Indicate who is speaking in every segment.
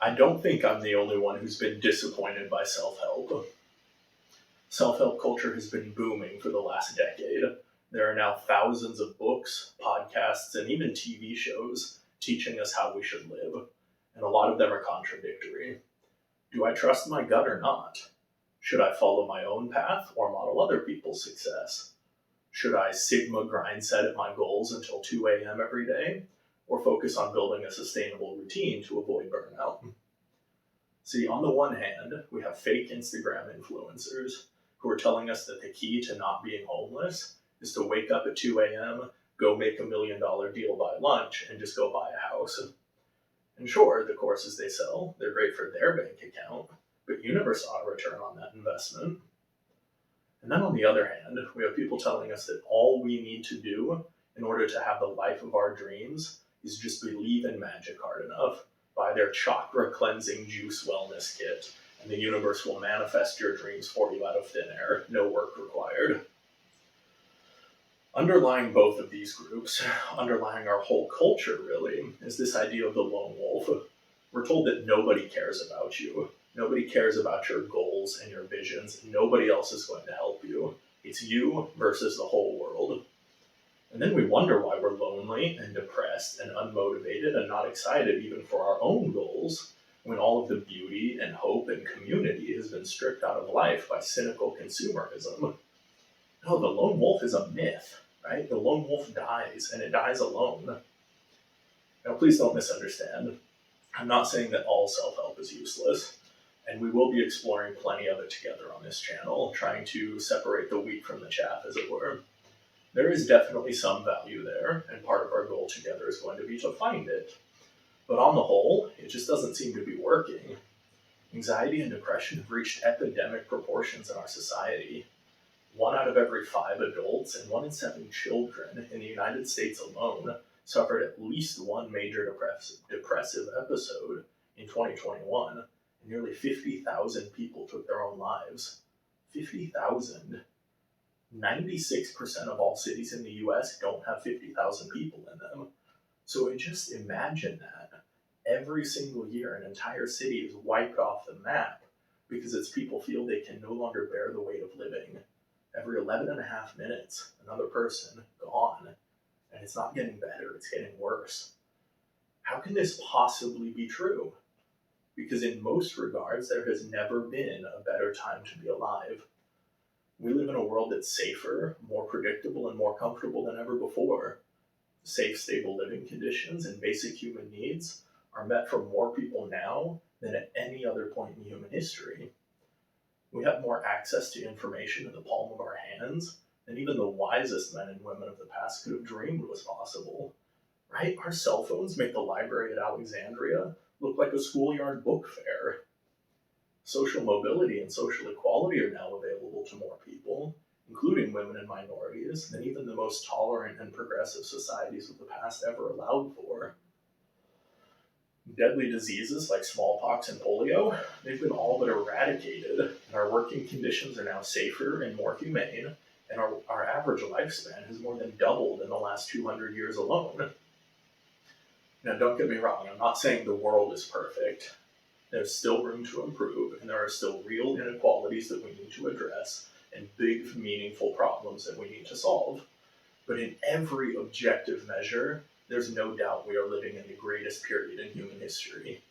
Speaker 1: I don't think I'm the only one who's been disappointed by self-help. Self-help culture has been booming for the last decade. There are now thousands of books, podcasts, and even TV shows teaching us how we should live, and a lot of them are contradictory. Do I trust my gut or not? Should I follow my own path or model other people's success? Should I Sigma grind set at my goals until 2 a.m. every day, or focus on building a sustainable routine to avoid burnout? See, on the one hand, we have fake Instagram influencers who are telling us that the key to not being homeless is to wake up at 2 a.m., go make $1 million deal by lunch, and just go buy a house. And sure, the courses they sell, they're great for their bank account, but you never saw a return on that investment. And then on the other hand, we have people telling us that all we need to do in order to have the life of our dreams is just believe in magic hard enough, buy their chakra cleansing juice wellness kit, and the universe will manifest your dreams for you out of thin air, no work required. Underlying both of these groups, underlying our whole culture really, is this idea of the lone wolf. We're told that nobody cares about you. Nobody cares about your goals and your visions. Nobody else is going to help you. It's you versus the whole world. And then we wonder why we're lonely and depressed and unmotivated and not excited even for our own goals when all of the beauty and hope and community has been stripped out of life by cynical consumerism. No, the lone wolf is a myth, right? The lone wolf dies, and it dies alone. Now, please don't misunderstand. I'm not saying that all self-help is useless, and we will be exploring plenty of it together on this channel, trying to separate the wheat from the chaff, as it were. There is definitely some value there, and part of our goal together is going to be to find it. But on the whole, it just doesn't seem to be working. Anxiety and depression have reached epidemic proportions in our society. 1 out of every 5 adults and 1 in 7 children in the United States alone suffered at least one major depressive episode in 2021, and nearly 50,000 people took their own lives. 50,000. 96% of all cities in the US don't have 50,000 people in them. So just imagine that. Every single year, an entire city is wiped off the map because its people feel they can no longer bear the weight of living. Every 11 and a half minutes, another person gone. And it's not getting better, it's getting worse. How can this possibly be true? Because in most regards, there has never been a better time to be alive. We live in a world that's safer, more predictable, and more comfortable than ever before. Safe, stable living conditions and basic human needs are met for more people now than at any other point in human history. We have more access to information in the palm of our hands than even the wisest men and women of the past could have dreamed was possible. Right? Our cell phones make the library at Alexandria look like a schoolyard book fair. Social mobility and social equality are now available to more people, including women and minorities, than even the most tolerant and progressive societies of the past ever allowed for. Deadly diseases like smallpox and polio, they've been all but eradicated, and our working conditions are now safer and more humane, and our average lifespan has more than doubled in the last 200 years alone. Now, don't get me wrong, I'm not saying the world is perfect. There's still room to improve, and there are still real inequalities that we need to address, and big, meaningful problems that we need to solve. But in every objective measure, there's no doubt we are living in the greatest period in human history.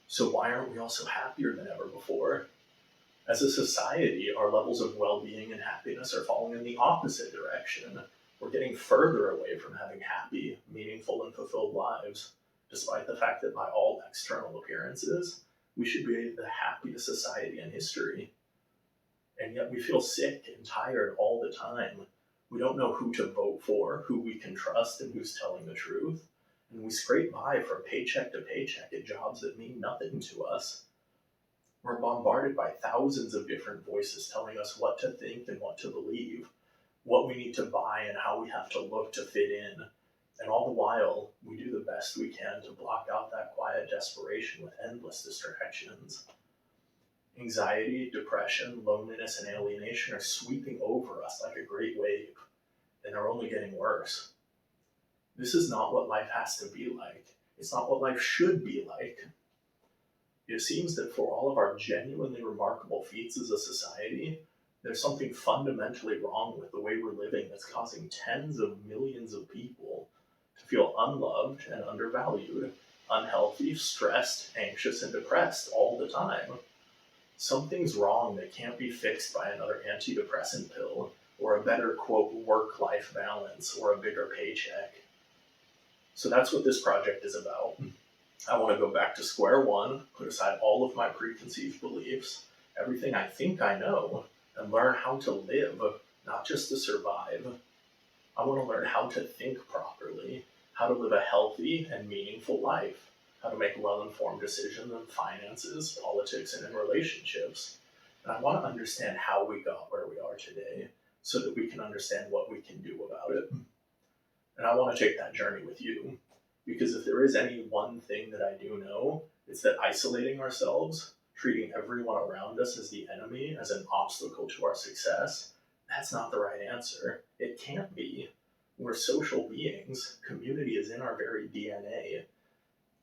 Speaker 1: So why aren't we also happier than ever before? As a society, our levels of well-being and happiness are falling in the opposite direction. We're getting further away from having happy, meaningful, and fulfilled lives, despite the fact that by all external appearances, we should be the happiest society in history. And yet we feel sick and tired all the time. We don't know who to vote for, who we can trust, and who's telling the truth. And we scrape by from paycheck to paycheck at jobs that mean nothing to us. We're bombarded by thousands of different voices telling us what to think and what to believe, what we need to buy and how we have to look to fit in. And all the while, we do the best we can to block out that quiet desperation with endless distractions. Anxiety, depression, loneliness, and alienation are sweeping over us like a great wave, and they're only getting worse. This is not what life has to be like. It's not what life should be like. It seems that for all of our genuinely remarkable feats as a society, there's something fundamentally wrong with the way we're living that's causing tens of millions of people to feel unloved and undervalued, unhealthy, stressed, anxious, and depressed all the time. Something's wrong that can't be fixed by another antidepressant pill or a better, quote, work life balance or a bigger paycheck. So that's what this project is about. I want to go back to square one, put aside all of my preconceived beliefs, everything I think I know, and learn how to live, not just to survive. I want to learn how to think properly, how to live a healthy and meaningful life, how to make well-informed decisions in finances, politics, and in relationships. And I want to understand how we got where we are today so that we can understand what we can do about it. And I want to take that journey with you. Because if there is any one thing that I do know, it's that isolating ourselves, treating everyone around us as the enemy, as an obstacle to our success, that's not the right answer. It can't be. We're social beings. Community is in our very DNA.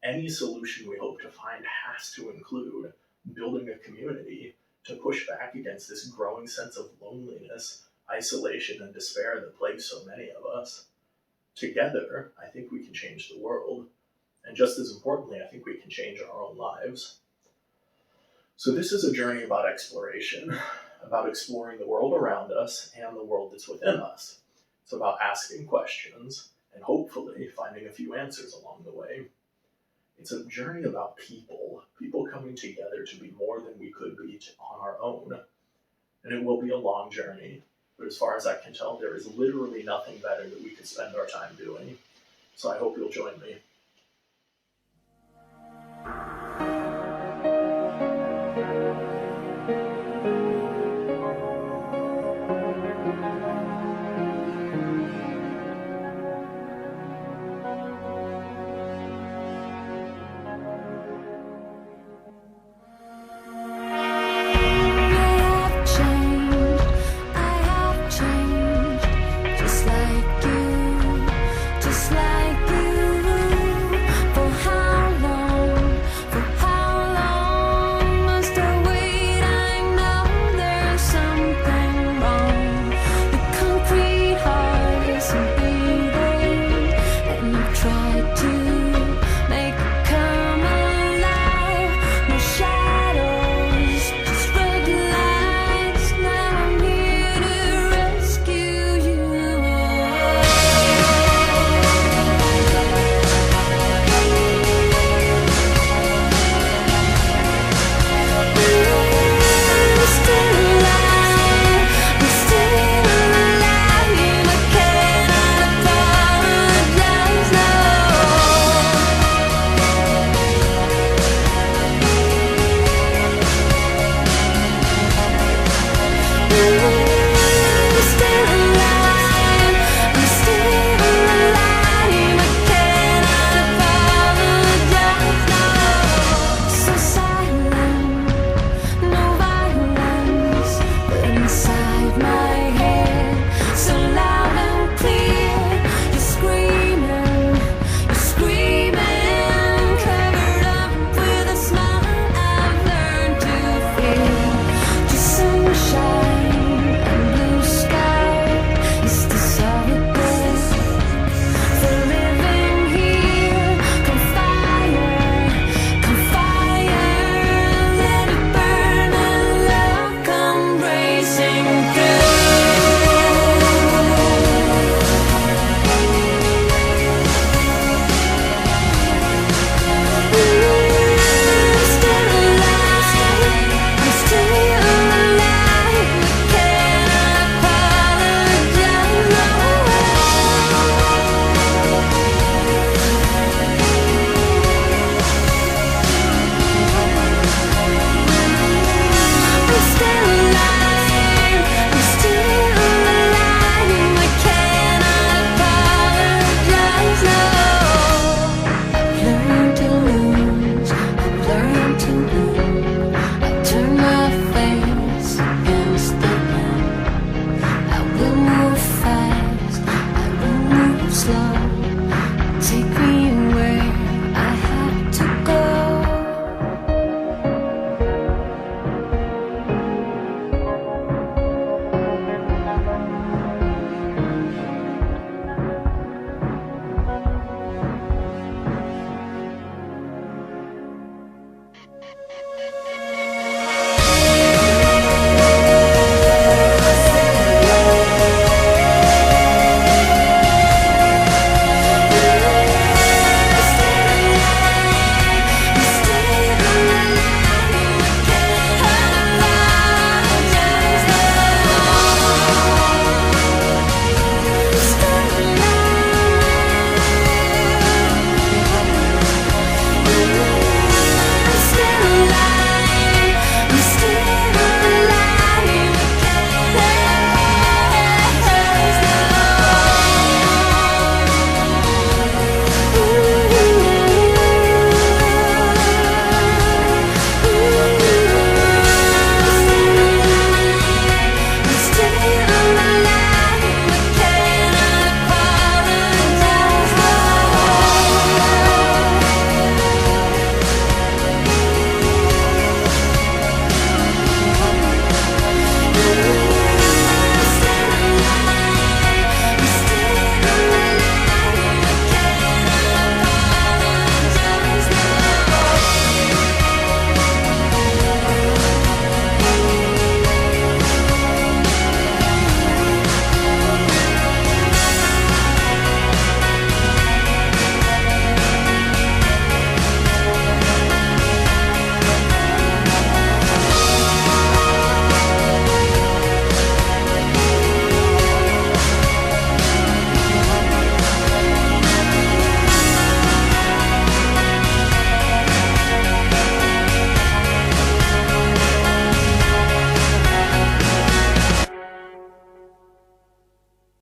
Speaker 1: Any solution we hope to find has to include building a community to push back against this growing sense of loneliness, isolation, and despair that plagues so many of us. Together, I think we can change the world. And just as importantly, I think we can change our own lives. So this is a journey about exploration, about exploring the world around us and the world that's within us. It's about asking questions and hopefully finding a few answers along the way. It's a journey about people coming together to be more than we could be on our own. And it will be a long journey. But as far as I can tell, there is literally nothing better that we could spend our time doing. So I hope you'll join me.